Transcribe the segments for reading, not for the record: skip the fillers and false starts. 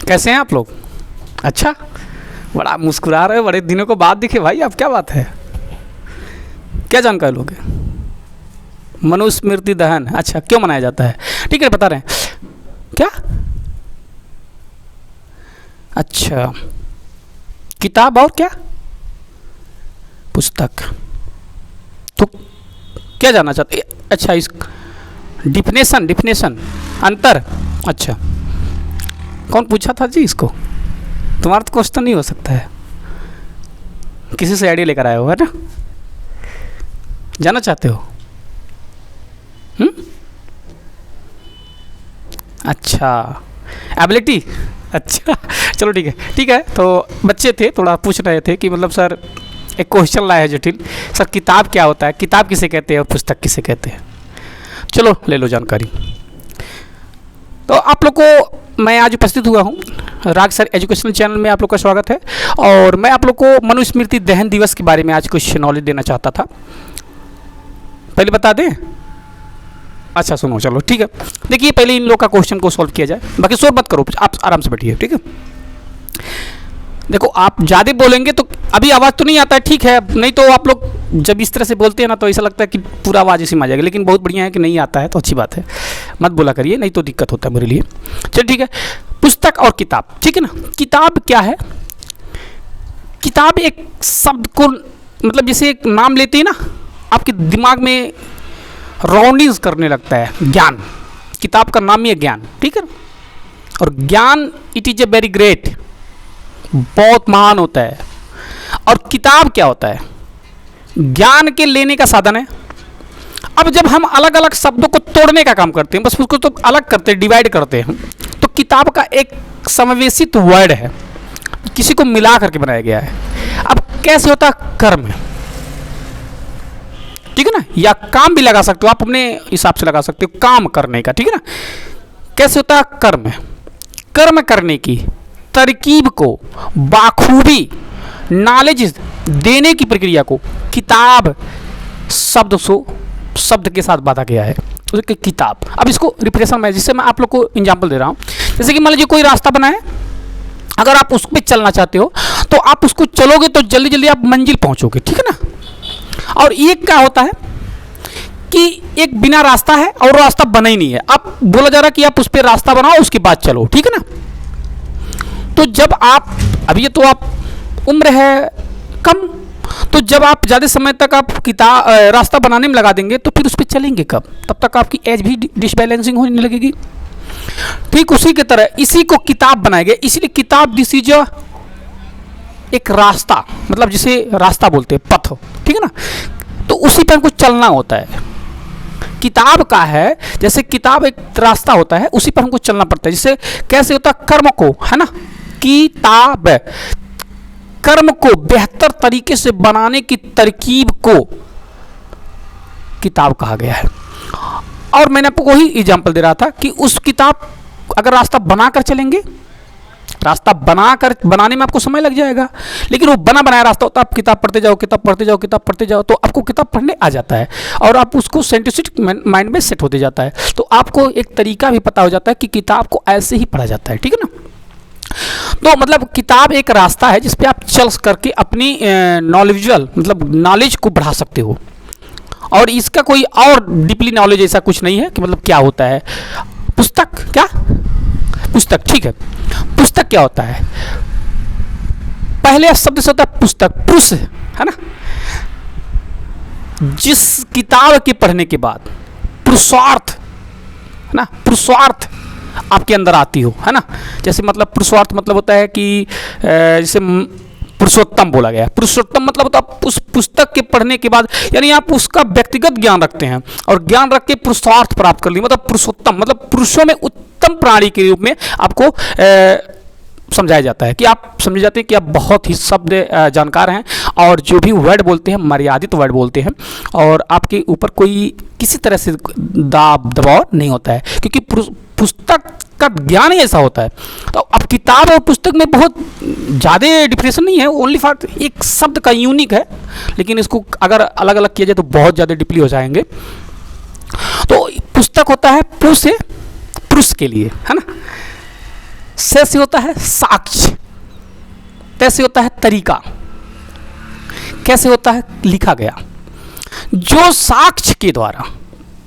कैसे हैं आप लोग? अच्छा, बड़ा मुस्कुरा रहे हो, बड़े दिनों को बाद दिखे भाई आप, क्या बात है? क्या जानकारी लोगे? मनुस्मृति दहन, अच्छा क्यों मनाया जाता है? ठीक है, बता रहे हैं क्या? अच्छा, किताब और क्या? पुस्तक। तो क्या जानना चाहते? अच्छा, इस डिफिनेशन अंतर। अच्छा, कौन पूछा था जी इसको? तुम्हारा तो क्वेश्चन नहीं हो सकता है, किसी से आइडिया लेकर आए हो, है ना? जानना चाहते हो? अच्छा, एबिलिटी। अच्छा चलो ठीक है। तो बच्चे थे, थोड़ा पूछ रहे थे कि मतलब सर एक क्वेश्चन लाया है जटिल, सर किताब क्या होता है, किताब किसे कहते हैं और पुस्तक किसे कहते हैं? चलो ले लो जानकारी। तो आप लोग को मैं आज उपस्थित हुआ हूँ, राग सर एजुकेशनल चैनल में आप लोग का स्वागत है। और मैं आप लोग को मनुस्मृति दहन दिवस के बारे में आज कुछ नॉलेज देना चाहता था। पहले बता दें? अच्छा सुनो, चलो ठीक है। देखिए पहले इन लोग का क्वेश्चन को सॉल्व किया जाए, बाकी शोर मत करो, आप आराम से बैठिए, ठीक है? देखो आप ज़्यादा बोलेंगे तो अभी आवाज़ तो नहीं आता है, ठीक है? नहीं तो आप लोग जब इस तरह से बोलते हैं ना तो ऐसा लगता है कि पूरा आवाज़ इसी में आ जाएगा, लेकिन बहुत बढ़िया है कि नहीं आता है तो अच्छी बात है, मत बोला करिए, नहीं तो दिक्कत होता है मेरे लिए। चलिए ठीक है, पुस्तक और किताब, ठीक है ना? किताब क्या है? किताब एक शब्द को मतलब जैसे एक नाम लेते हैं ना, आपके दिमाग में राउंडिंग्स करने लगता है ज्ञान। किताब का नाम ही है ज्ञान, ठीक है ना? और ज्ञान it is a very great, बहुत महान होता है। और किताब क्या होता है? ज्ञान के लेने का साधन है। अब जब हम अलग अलग शब्दों को तोड़ने का काम करते हैं, बस उसको तो अलग करते हैं, डिवाइड करते हैं, तो किताब का एक समावेशित वर्ड है, किसी को मिला करके बनाया गया है। अब कैसे होता है? कर्म, ठीक है ना? या काम भी लगा सकते हो आप, अपने हिसाब से लगा सकते हो, काम करने का, ठीक है ना? कैसे होता है? कर्म। कर्म करने की तरकीब को बाखूबी नॉलेज देने की प्रक्रिया को किताब शब्द के साथ बांधा गया है, उसके किताब। अब इसको रिप्रेजेंट में, जिससे मैं आप लोग को एग्जांपल दे रहा हूँ, जैसे कि मान लीजिए कोई रास्ता बना है, अगर आप उस पर चलना चाहते हो तो आप उसको चलोगे तो जल्दी जल्दी आप मंजिल पहुँचोगे, ठीक है ना? और एक क्या होता है कि एक बिना रास्ता है और रास्ता बना ही नहीं है, आप बोला जा रहा है कि आप उस पर रास्ता बनाओ उसके बाद चलो, ठीक है ना? तो जब आप अभी ये तो आप उम्र है कम, तो जब आप ज़्यादा समय तक आप रास्ता बनाने में लगा देंगे तो फिर उस पर चलेंगे कब? तब तक आपकी एज भी डिसबैलेंसिंग होने लगेगी। ठीक उसी की तरह इसी को किताब बनाया गया, इसलिए किताब दिस इज एक रास्ता, मतलब जिसे रास्ता बोलते हैं, पथ, ठीक है ना? तो उसी पर हमको चलना होता है। किताब का है जैसे किताब एक रास्ता होता है, उसी पर हमको चलना पड़ता है। जैसे कैसे होता है? कर्म को, है ना, किताब, कर्म को बेहतर तरीके से बनाने की तरकीब को किताब कहा गया है। और मैंने आपको वही एग्जांपल दे रहा था कि उस किताब अगर रास्ता बनाकर चलेंगे, रास्ता बनाने में आपको समय लग जाएगा, लेकिन वो बना बनाया रास्ता होता है, आप किताब पढ़ते जाओ तो आपको किताब पढ़ने आ जाता है और आप उसको साइंटिफिक माइंड में सेट होते जाता है, तो आपको एक तरीका भी पता हो जाता है कि किताब को ऐसे ही पढ़ा जाता है, ठीक है ना? तो मतलब किताब एक रास्ता है जिसपे आप चल करके अपनी मतलब नॉलेज को बढ़ा सकते हो। और इसका कोई और डीपली नॉलेज ऐसा कुछ नहीं है कि मतलब क्या होता है। पुस्तक क्या? पुस्तक, ठीक है। पुस्तक क्या होता है? पहले शब्द से होता है पुस्तक, पुरुष, है ना? जिस किताब के पढ़ने के बाद पुरुषार्थ, है ना, पुरुषार्थ आपके अंदर आती हो, है ना? जैसे मतलब पुरुषार्थ मतलब होता है कि जैसे पुरुषोत्तम बोला गया है। पुरुषोत्तम मतलब होता है उस पुस्तक के पढ़ने के बाद, यानी आप उसका व्यक्तिगत ज्ञान रखते हैं और ज्ञान रख के पुरुषार्थ प्राप्त कर ली, मतलब पुरुषोत्तम, मतलब पुरुषों में उत्तम प्राणी के रूप में आपको समझाया जाता है कि आप समझ जाते हैं कि आप बहुत ही शब्द जानकार हैं और जो भी वर्ड बोलते हैं मर्यादित वर्ड बोलते हैं और आपके ऊपर कोई किसी तरह से दबाव नहीं होता है, क्योंकि पुस्तक का ज्ञान ही ऐसा होता है। तो अब किताब और पुस्तक में बहुत ज़्यादा डिफरेंस नहीं है, ओनली फॉर एक शब्द का यूनिक है, लेकिन इसको अगर अलग अलग किया जाए तो बहुत ज़्यादा डीपली हो जाएंगे। तो पुस्तक होता है पुरुष के लिए, है ना? स से होता है साक्ष्य, तैसे होता है तरीका, कैसे होता है लिखा गया। जो साक्ष्य के द्वारा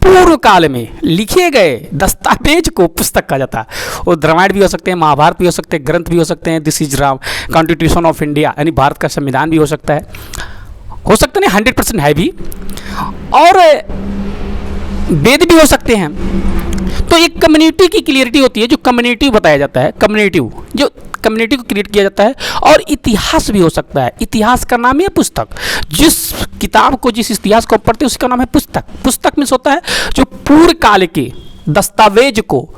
पूर्व काल में लिखे गए दस्तावेज को पुस्तक कहा जाता है। वो रामायण भी हो सकते हैं, महाभारत भी हो सकते हैं, ग्रंथ भी हो सकते हैं, this is Ram constitution of India यानी भारत का संविधान भी हो सकता है नहीं 100% है भी, और वेद भी हो सकते हैं। तो एक कम्युनिटी की क्लियरिटी होती है, जो कम्युनिटी बताया जाता है, जो कम्युनिटी को क्रिएट किया जाता है। और इतिहास भी हो सकता है, इतिहास का नाम है पुस्तक। जिस किताब को, जिस इतिहास को पढ़ते हैं उसका नाम है पुस्तक। पुस्तक में होता है जो पूर्व काल के दस्तावेज को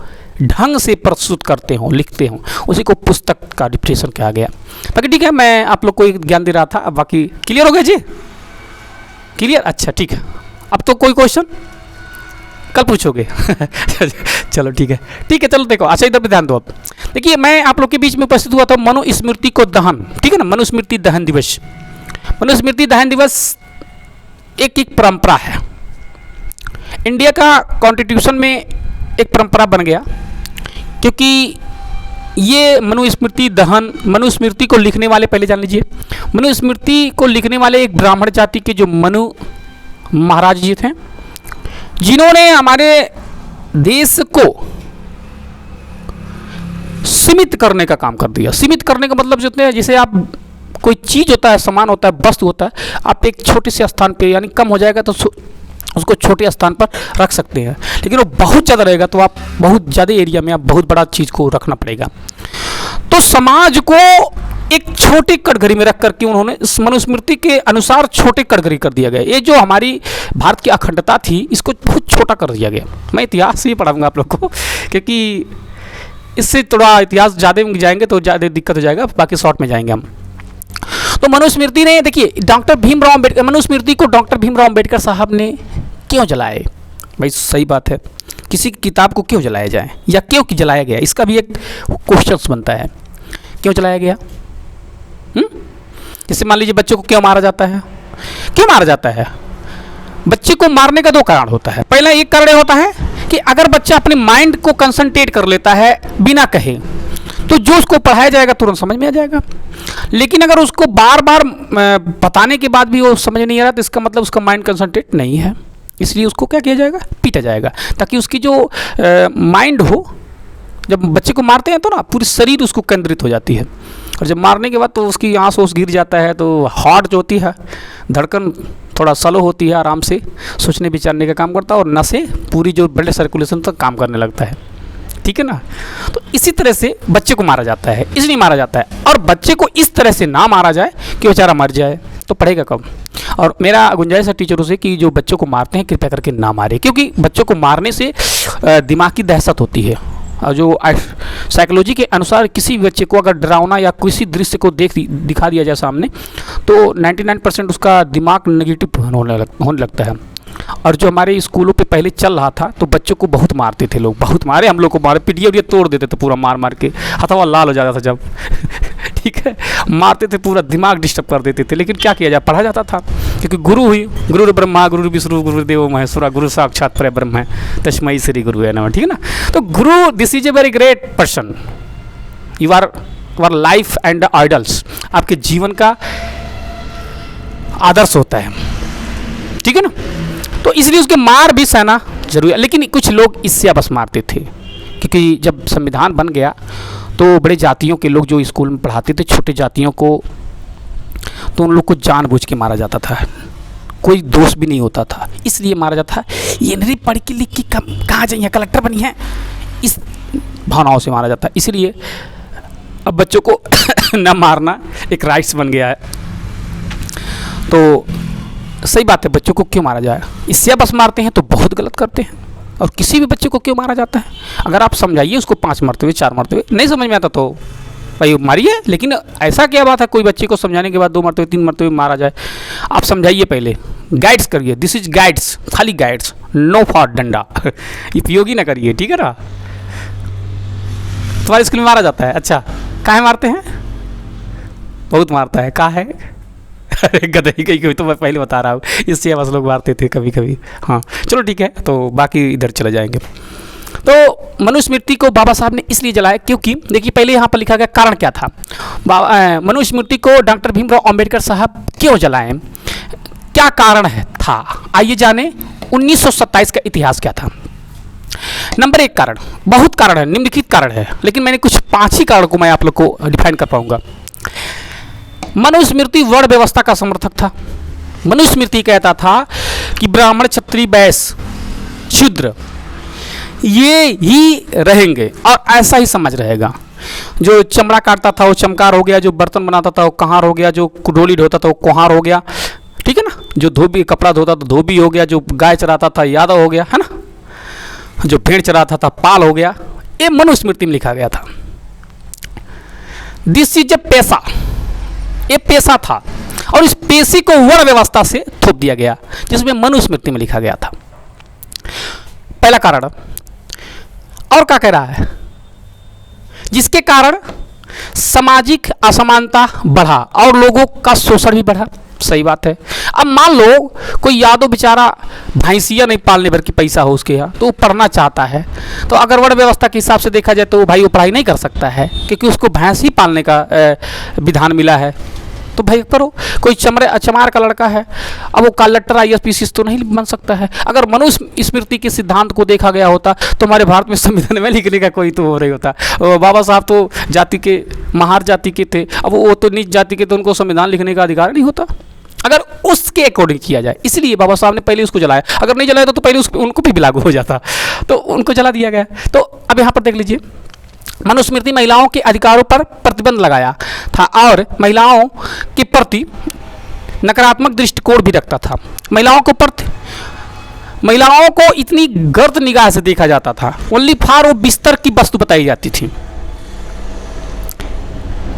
ढंग से प्रस्तुत करते हों, लिखते हों, उसी को पुस्तक का डिफिनेशन कहा गया। बाकी ठीक है, मैं आप लोग को एक ज्ञान दे रहा था, अब बाकी क्लियर हो गया जी? क्लियर, अच्छा ठीक है। अब तो कोई क्वेश्चन कल पूछोगे चलो ठीक है, चलो देखो। अच्छा इधर पे ध्यान दो। अब देखिए, मैं आप लोग के बीच में उपस्थित हुआ था मनुस्मृति को दहन, ठीक है ना, मनुस्मृति दहन दिवस। मनुस्मृति दहन दिवस एक परंपरा है। इंडिया का कॉन्स्टिट्यूशन में एक परंपरा बन गया, क्योंकि ये मनुस्मृति दहन, मनुस्मृति को लिखने वाले, पहले जान लीजिए, मनुस्मृति को लिखने वाले एक ब्राह्मण जाति के जो मनु महाराज जी थे, जिन्होंने हमारे देश को सीमित करने का काम कर दिया। सीमित करने का मतलब जो होता है, जैसे आप कोई चीज़ होता है, सामान होता है, वस्तु होता है, आप एक छोटे से स्थान पे, यानी कम हो जाएगा तो उसको छोटे स्थान पर रख सकते हैं, लेकिन वो बहुत ज़्यादा रहेगा तो आप बहुत ज़्यादा एरिया में आप बहुत बड़ा चीज़ को रखना पड़ेगा। तो समाज को एक छोटी कटघरी में रख करके उन्होंने मनुस्मृति के अनुसार छोटे कटघरी कर दिया गया। ये जो हमारी भारत की अखंडता थी, इसको बहुत छोटा कर दिया गया। मैं इतिहास ही पढ़ाऊंगा आप लोग को, क्योंकि इससे थोड़ा इतिहास ज़्यादा में जाएंगे तो ज़्यादा दिक्कत हो जाएगा, बाकी शॉर्ट में जाएंगे हम। तो मनुस्मृति ने, देखिए, डॉक्टर भीमराव अम्बेडकर, मनुस्मृति को डॉक्टर भीमराव अम्बेडकर साहब ने क्यों जलाए? भाई सही बात है, किसी की किताब को क्यों जलाया जाए या क्यों जलाया गया, इसका भी एक क्वेश्चन बनता है। क्यों जलाया गया? जैसे मान लीजिए बच्चों को क्यों मारा जाता है? क्यों मारा जाता है? बच्चे को मारने का दो कारण होता है। पहला एक कारण होता है कि अगर बच्चा अपने माइंड को कंसंट्रेट कर लेता है बिना कहे, तो जो उसको पढ़ाया जाएगा तुरंत समझ में आ जाएगा। लेकिन अगर उसको बार बार बताने के बाद भी वो समझ नहीं आ रहा, तो इसका मतलब उसका माइंड कंसंट्रेट नहीं है। इसलिए उसको क्या किया जाएगा? पीटा जाएगा, ताकि उसकी जो माइंड हो, जब बच्चे को मारते हैं तो ना पूरी शरीर उसको केंद्रित हो जाती है, और जब मारने के बाद तो उसकी आँस ओस गिर जाता है, तो हार्ट जो होती है, धड़कन थोड़ा स्लो होती है, आराम से सोचने विचारने का काम करता है, और नसें पूरी जो ब्लड सर्कुलेशन तक काम करने लगता है, ठीक है ना। तो इसी तरह से बच्चे को मारा जाता है, इसलिए मारा जाता है। और बच्चे को इस तरह से ना मारा जाए कि बेचारा मर जाए, तो पढ़ेगा कब? और मेरा गुंजाइश है टीचरों से कि जो बच्चों को मारते हैं कृपया करके ना मारे, क्योंकि बच्चों को मारने से दिमाग की दहशत होती है। जो साइकोलॉजी के अनुसार किसी भी बच्चे को अगर डरावना या किसी दृश्य को दिखा दिया जाए सामने, तो 99% उसका दिमाग नेगेटिव होने लगता है। और जो हमारे स्कूलों पे पहले चल रहा था, तो बच्चों को बहुत मारते थे लोग, बहुत मारे, हम लोग को मारे, पिटिया उटिया तोड़ देते थे पूरा, मार मार के हथवा लाल हो जाता था जब ठीक है, मारते थे, पूरा दिमाग डिस्टर्ब कर देते थे। लेकिन क्या किया जाए, पढ़ा जाता था, क्योंकि गुरु हुई, गुरु ब्रह्मा गुरु विष्णु गुरुदेव महेश्वरा, गुरु साक्षात परब्रह्म है, तस्मै श्री गुरु है नमः, ठीक है ना। तो गुरु, this is a very great person, you our life and idols, आपके जीवन का आदर्श होता है, ठीक है ना। तो इसलिए उसके मार भी सहना जरूरी है। लेकिन कुछ लोग इससे बस मारते थे, क्योंकि जब संविधान बन गया तो बड़े जातियों के लोग जो स्कूल में पढ़ाते थे छोटे जातियों को, तो उन लोग को जानबूझ के मारा जाता था, कोई दोष भी नहीं होता था, इसलिए मारा जाता है। ये नहीं पढ़ के लिख के कहाँ जाइए, कलेक्टर बनी है, इस भावनाओं से मारा जाता है। इसलिए अब बच्चों को न मारना एक राइट्स बन गया है। तो सही बात है, बच्चों को क्यों मारा जाए? इससे बस मारते हैं तो बहुत गलत करते हैं। और किसी भी बच्चे को क्यों मारा जाता है? अगर आप समझाइए उसको 5 मरते हुए 4 मरते हुए, नहीं समझ में आता तो भाई मारिए। लेकिन ऐसा क्या बात है कोई बच्चे को समझाने के बाद 2 मरते हुए 3 मरते हुए मारा जाए? आप समझाइए, पहले गाइड्स करिए, दिस इज गाइड्स, खाली गाइड्स, नो फॉर डंडा उपयोगी ना करिए, ठीक है ना। तुम्हारे स्कूल में मारा जाता है? अच्छा, काहे मारते हैं? बहुत मारता है, कहाँ है? अरे गधई कहीं, तो मैं पहले बता रहा हूँ, इससे बस लोग मारते थे कभी कभी। हाँ चलो ठीक है, तो बाकी इधर चले जाएंगे। तो मनुस्मृति को बाबा साहब ने इसलिए जलाया क्योंकि देखिए पहले यहाँ पर लिखा गया कारण क्या था। मनुस्मृति को डॉक्टर भीमराव अंबेडकर साहब क्यों जलाए, क्या कारण है था, आइए जाने 1927 का इतिहास क्या था। नंबर 1 कारण, बहुत कारण है, निम्नलिखित कारण है, लेकिन मैंने कुछ 5 ही कारण को मैं आप लोग को डिफाइन कर पाऊंगा। मनुस्मृति वर्ण व्यवस्था का समर्थक था। मनुस्मृति कहता था कि ब्राह्मण, क्षत्रिय, वैश्य, शूद्र ये ही रहेंगे और ऐसा ही समाज रहेगा। जो चमड़ा काटता था वो चमकार हो गया, जो बर्तन बनाता था वो कहार हो गया, जो डोली ढोता था वो कुहार हो गया, ठीक है ना, जो धोबी कपड़ा धोता तो धोबी हो गया, जो गाय चराता था यादव हो गया, है ना, जो भेड़ चराता था पाल हो गया। ये मनुस्मृति में लिखा गया था। दिस इज ए पेशा, ये पेशा था और इस पेशे को वर्ण व्यवस्था से थोप दिया गया जिसमें मनुस्मृति में लिखा गया था। पहला कारण। और क्या कह रहा है, जिसके कारण सामाजिक असमानता बढ़ा और लोगों का शोषण भी बढ़ा। सही बात है। अब मान लो कोई यादव बेचारा भैंसिया नहीं पालने भर की पैसा हो उसके यहाँ, तो वो पढ़ना चाहता है, तो अगर वर्ण व्यवस्था के हिसाब से देखा जाए तो भाई वो पढ़ाई नहीं कर सकता है क्योंकि उसको भैंस ही पालने का विधान मिला है। तो भाई करो। कोई चमार का लड़का है, अब वो कलेक्टर IAS तो नहीं बन सकता है। अगर मनुस्मृति के सिद्धांत को देखा गया होता तो हमारे भारत में संविधान में लिखने का कोई तो हो रही होता। बाबा साहब तो जाति के महार जाति के थे, अब वो तो नीच जाति के, तो उनको संविधान लिखने का अधिकार नहीं होता अगर उसके अकॉर्डिंग किया जाए। इसलिए बाबा साहब ने पहले उसको जलाया। अगर नहीं जलाया तो पहले उनको भी लागू हो जाता, तो उनको जला दिया गया। तो अब यहाँ पर देख लीजिए, मनुस्मृति महिलाओं के अधिकारों पर प्रतिबंध लगाया था और महिलाओं के प्रति नकारात्मक दृष्टिकोण भी रखता था। महिलाओं को इतनी गर्द निगाह से देखा जाता था। ओनली फॉर वो बिस्तर की वस्तु बताई जाती थी।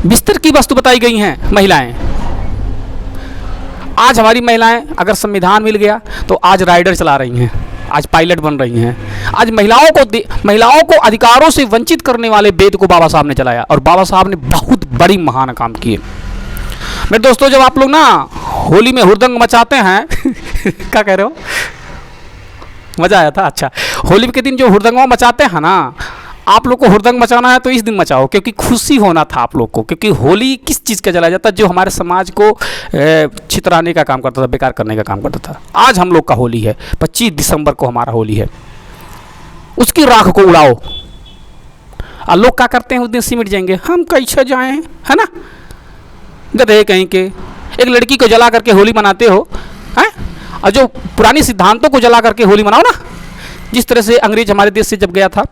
बिस्तर की वस्तु बताई गई हैं महिलाएं। आज हमारी महिलाएं अगर संविधान मिल गया तो आज राइडर चला रही हैं, आज पायलट बन रही हैं। आज महिलाओं को अधिकारों से वंचित करने वाले वेद को बाबा साहब ने चलाया और बाबा साहब ने बहुत बड़ी महान काम किए। मेरे दोस्तों, जब आप लोग ना होली में हुड़दंग मचाते हैं क्या कह रहे हो, मजा आया था? अच्छा, होली के दिन जो हुड़दंग मचाते हैं ना, आप लोग को हुड़दंग मचाना है तो इस दिन मचाओ, क्योंकि खुशी होना था आप लोग को। क्योंकि होली किस चीज़ का जलाया जाता है? जो हमारे समाज को छितराने का काम करता था, बेकार करने का काम करता था। आज हम लोग का होली है, 25 दिसंबर को हमारा होली है, उसकी राख को उड़ाओ। और लोग क्या करते हैं, उस दिन सिमट जाएंगे, हम कैसे जाएं, है ना, गधे कहीं के। एक लड़की को जला करके होली मनाते हो हैं, और जो पुरानी सिद्धांतों को जला करके होली मनाओ ना। जिस तरह से अंग्रेज हमारे देश से जब गया था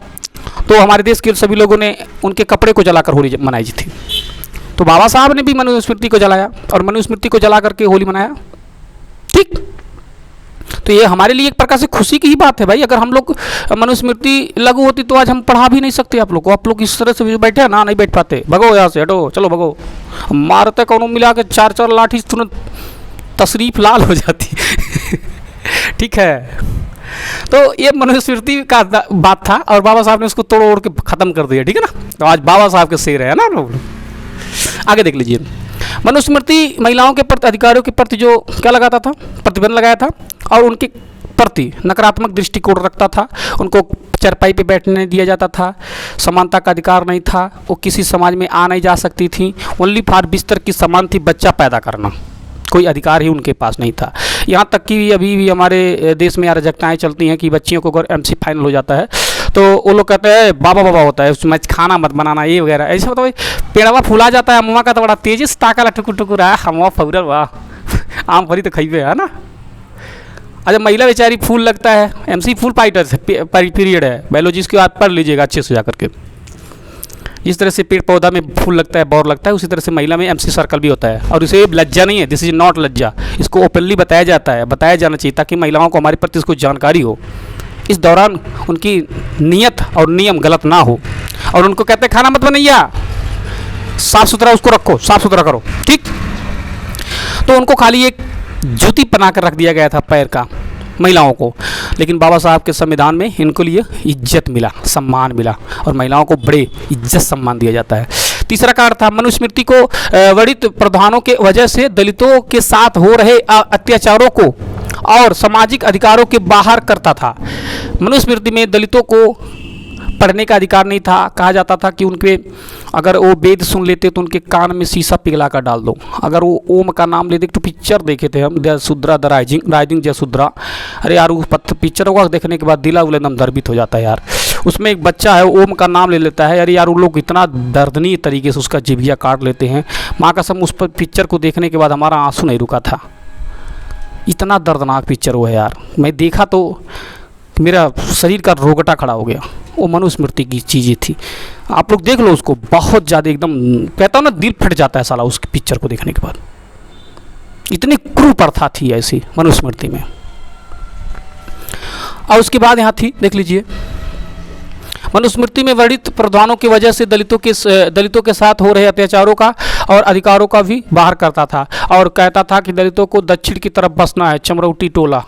तो हमारे देश के सभी लोगों ने उनके कपड़े को जलाकर होली मनाई थी। तो बाबा साहब ने भी मनुस्मृति को जलाया और मनुस्मृति को जला करके होली मनाया। ठीक, तो ये हमारे लिए एक प्रकार से खुशी की ही बात है भाई। अगर हम लोग मनुस्मृति लागू होती तो आज हम पढ़ा भी नहीं सकते आप लोग को। आप लोग इस तरह से बैठे हैं ना, नहीं बैठ पाते। भगो यहाँ से, हटो, चलो भगो। मारते कौन मिला के 4-4 लाठी तुरंत तशरीफ लाल हो जाती ठीक है। तो ये मनुस्मृति का बात था और बाबा साहब ने उसको तोड़ ओड़ के ख़त्म कर दिया, ठीक है ना। तो आज बाबा साहब के शेर है ना लोग। आगे देख लीजिए, मनुस्मृति महिलाओं के प्रति, अधिकारों के प्रति जो क्या लगाता था, प्रतिबंध लगाया था और उनके प्रति नकारात्मक दृष्टिकोण रखता था। उनको चरपाई पे बैठने नहीं दिया जाता था, समानता का अधिकार नहीं था, वो किसी समाज में आ नहीं जा सकती थी। ओनली फॉर बिस्तर की समान थी बच्चा पैदा करना, कोई अधिकार ही उनके पास नहीं था। यहाँ तक कि अभी भी हमारे देश में अराजकताएँ चलती हैं कि बच्चियों को अगर MC फाइनल हो जाता है तो वो लोग कहते हैं बाबा बाबा होता है, उसमें खाना मत बनाना, ये वगैरह ऐसे। मतलब पेड़वा फूला जाता है, अम्मा का तो बड़ा तेजी से ताका टुकुर टुकुर है, हम फौरल वाह आम फरी तो खइबे, है ना। अच्छा, महिला बेचारी फूल लगता है, MC फुल फाइटर पीरियड है, बायोलॉजी के बाद पढ़ लीजिएगा अच्छे से जा करके। जिस तरह से पेड़ पौधा में फूल लगता है, बौर लगता है, उसी तरह से महिला में MC सर्कल भी होता है। और इसे लज्जा नहीं है, दिस इज नॉट लज्जा, इसको ओपनली बताया जाता है, बताया जाना चाहिए ताकि महिलाओं को हमारे प्रति इसको जानकारी हो। इस दौरान उनकी नियत और नियम गलत ना हो। और उनको कहते हैं खाना मत बनैया, साफ सुथरा उसको रखो, साफ सुथरा करो, ठीक। तो उनको खाली एक जूती बना कर रख दिया गया था पैर का महिलाओं को, लेकिन बाबा साहब के संविधान में इनको लिए इज्जत मिला, सम्मान मिला और महिलाओं को बड़े इज्जत सम्मान दिया जाता है। तीसरा कारण था, मनुस्मृति को वरिष्ठ प्रधानों के वजह से दलितों के साथ हो रहे अत्याचारों को और सामाजिक अधिकारों के बाहर करता था। मनुस्मृति में दलितों को पढ़ने का अधिकार नहीं था। कहा जाता था कि उनके अगर वो वेद सुन लेते तो उनके कान में शीशा पिघला कर डाल दो। अगर वो ओम का नाम लेते, तो पिक्चर देखे थे हम, जयशुद्रा द राइजिंग जयशुद्रा। अरे यार उस पिक्चर को देखने के बाद दिला उला एकदम दर्दित हो जाता है यार। उसमें एक बच्चा है ओम का नाम ले लेता है। अरे यार उन लोग इतना दर्दनीय तरीके से उसका जिभिया काट लेते हैं। माँ कसम उस पर पिक्चर को देखने के बाद हमारा आंसू नहीं रुका था। इतना दर्दनाक पिक्चर वो है यार। मैं देखा तो मेरा शरीर का रोगटा खड़ा हो गया। वो मनुस्मृति की चीज़ें थी, आप लोग देख लो उसको। बहुत ज़्यादा एकदम कहता हूँ ना, दिल फट जाता है साला उस पिक्चर को देखने के बाद। इतनी क्रूर प्रथा थी ऐसी मनुस्मृति में। और उसके बाद यहाँ थी, देख लीजिए, मनुस्मृति में वर्णित प्रावधानों की वजह से दलितों के साथ हो रहे अत्याचारों का और अधिकारों का भी बाहर करता था और कहता था कि दलितों को दक्षिण की तरफ बसना है, चमरौटी टोला।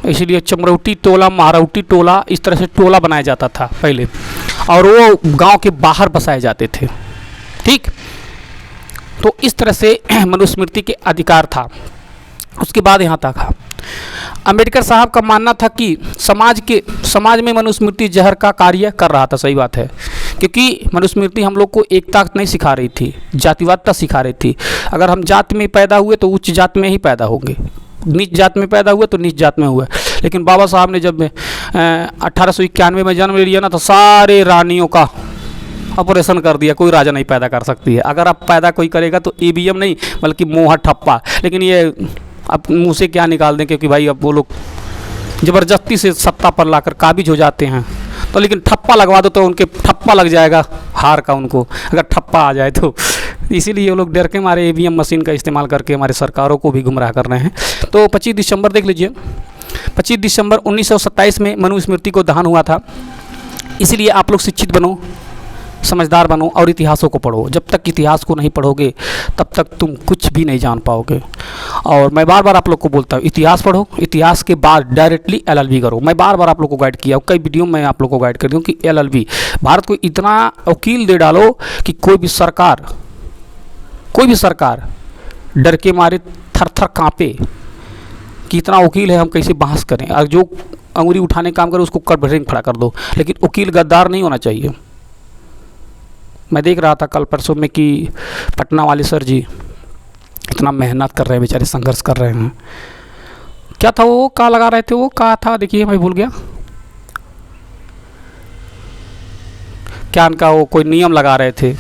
इसलिए चमरौटी टोला, महारौटी टोला, इस तरह से टोला बनाया जाता था पहले, और वो गांव के बाहर बसाए जाते थे। ठीक, तो इस तरह से मनुस्मृति के अधिकार था। उसके बाद यहाँ तक अम्बेडकर साहब का मानना था कि समाज में मनुस्मृति जहर का कार्य कर रहा था। सही बात है, क्योंकि मनुस्मृति हम लोग को एकता नहीं सिखा रही थी, जातिवादता सिखा ररही थी। अगर हम जात में पैदा हुए तो उच्च जात में ही पैदा होंगे, नीच जात में पैदा हुए तो नीच जात में हुए। लेकिन बाबा साहब ने जब 1891 में जन्म ले लिया ना, तो सारे रानियों का ऑपरेशन कर दिया। कोई राजा नहीं पैदा कर सकती है। अगर आप पैदा कोई करेगा तो ईवीएम नहीं बल्कि मोहर ठप्पा। लेकिन ये अब मुँह से क्या निकाल दें, क्योंकि भाई अब वो लोग ज़बरदस्ती से सत्ता पर लाकर काबिज हो जाते हैं। तो लेकिन ठप्पा लगवा दो तो उनके ठप्पा लग जाएगा हार का, उनको अगर ठप्पा आ जाए तो। इसीलिए वो लोग डर के मारे ईवीएम मशीन का इस्तेमाल करके हमारे सरकारों को भी गुमराह कर रहे हैं। तो 25 दिसंबर देख लीजिए, 25 दिसंबर 1927 में मनुस्मृति को दहन हुआ था। इसलिए आप लोग शिक्षित बनो, समझदार बनो और इतिहासों को पढ़ो। जब तक इतिहास को नहीं पढ़ोगे तब तक तुम कुछ भी नहीं जान पाओगे। और मैं बार बार आप लोग को बोलता हूँ, इतिहास पढ़ो, इतिहास के बाद डायरेक्टली LLB करो। मैं बार बार आप लोग को गाइड किया हूँ, कई वीडियो में आप लोग को गाइड कर दूँ कि LLB भारत को इतना वकील दे डालो कि कोई भी सरकार डर के मारे थर थर काँपे कि इतना वकील है, हम कैसे बहस करें। और जो अंगुली उठाने काम करे उसको कट खड़ा कर दो। लेकिन वकील गद्दार नहीं होना चाहिए। मैं देख रहा था कल परसों में कि पटना वाले सर जी इतना मेहनत कर रहे हैं, बेचारे संघर्ष कर रहे हैं। क्या था वो, कहाँ लगा रहे थे, वो कहाँ था, देखिए मैं भूल गया क्या उनका वो कोई नियम लगा रहे थे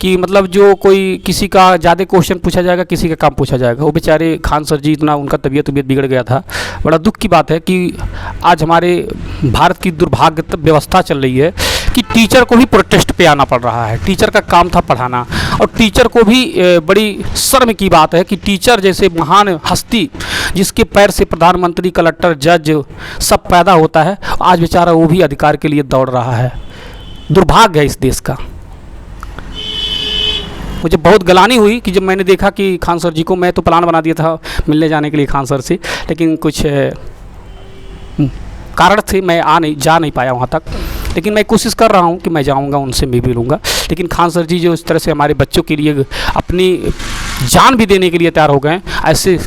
कि मतलब जो कोई किसी का ज़्यादा क्वेश्चन पूछा जाएगा, किसी का कम पूछा जाएगा। वो बेचारे खान सर जी इतना उनका तबीयत बिगड़ गया था। बड़ा दुख की बात है कि आज हमारे भारत की दुर्भाग्य व्यवस्था चल रही है कि टीचर को भी प्रोटेस्ट पे आना पड़ रहा है। टीचर का काम था पढ़ाना, और टीचर को भी बड़ी शर्म की बात है कि टीचर जैसे महान हस्ती जिसके पैर से प्रधानमंत्री, कलेक्टर, जज सब पैदा होता है, आज बेचारा वो भी अधिकार के लिए दौड़ रहा है। दुर्भाग्य है इस देश का। मुझे बहुत गलानी हुई कि जब मैंने देखा कि खान सर जी को, मैं तो प्लान बना दिया था मिलने जाने के लिए खान सर से, लेकिन कुछ कारण थे मैं जा नहीं पाया वहाँ तक। लेकिन मैं कोशिश कर रहा हूँ कि मैं जाऊँगा, उनसे भी मिलूँगा। लेकिन खान सर जी जो इस तरह से हमारे बच्चों के लिए अपनी जान भी देने के लिए तैयार हो गए, ऐसे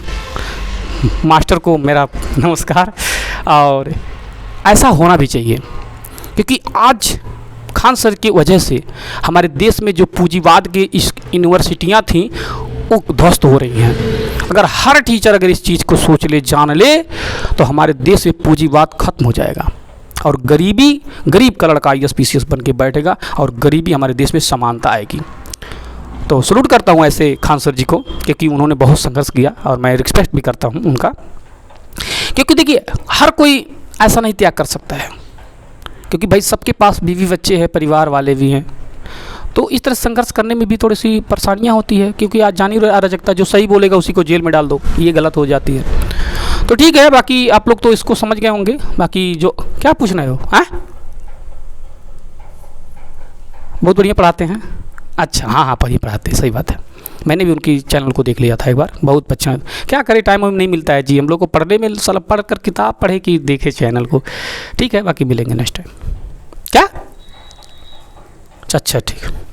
मास्टर को मेरा नमस्कार। और ऐसा होना भी चाहिए, क्योंकि आज खान सर की वजह से हमारे देश में जो पूंजीवाद की यूनिवर्सिटियाँ थीं वो ध्वस्त हो रही हैं। अगर हर टीचर अगर इस चीज़ को सोच ले, जान ले, तो हमारे देश में पूंजीवाद खत्म हो जाएगा और गरीब का लड़का IAS PCS बन के बैठेगा और गरीबी हमारे देश में समानता आएगी। तो सलूट करता हूँ ऐसे खान सर जी को, क्योंकि उन्होंने बहुत संघर्ष किया और मैं रिस्पेक्ट भी करता हूँ उनका। क्योंकि देखिए हर कोई ऐसा नहीं त्याग कर सकता है, क्योंकि भाई सबके पास बीवी बच्चे हैं, परिवार वाले भी हैं। तो इस तरह संघर्ष करने में भी थोड़ी सी परेशानियाँ होती है, क्योंकि आज जानी अराजकता, जो सही बोलेगा उसी को जेल में डाल दो, ये गलत हो जाती है। तो ठीक है, बाकी आप लोग तो इसको समझ गए होंगे। बाकी जो क्या पूछना है वो, हाँ बहुत बढ़िया पढ़ाते हैं। अच्छा हाँ बढ़िया पढ़ाते हैं, सही बात है। मैंने भी उनकी चैनल को देख लिया था एक बार, बहुत अच्छा। क्या करें, टाइम नहीं मिलता है जी हम लोग को पढ़ने में। साला पढ़ कर किताब पढ़े कि देखे चैनल को। ठीक है, बाकी मिलेंगे नेक्स्ट टाइम। क्या अच्छा ठीक है।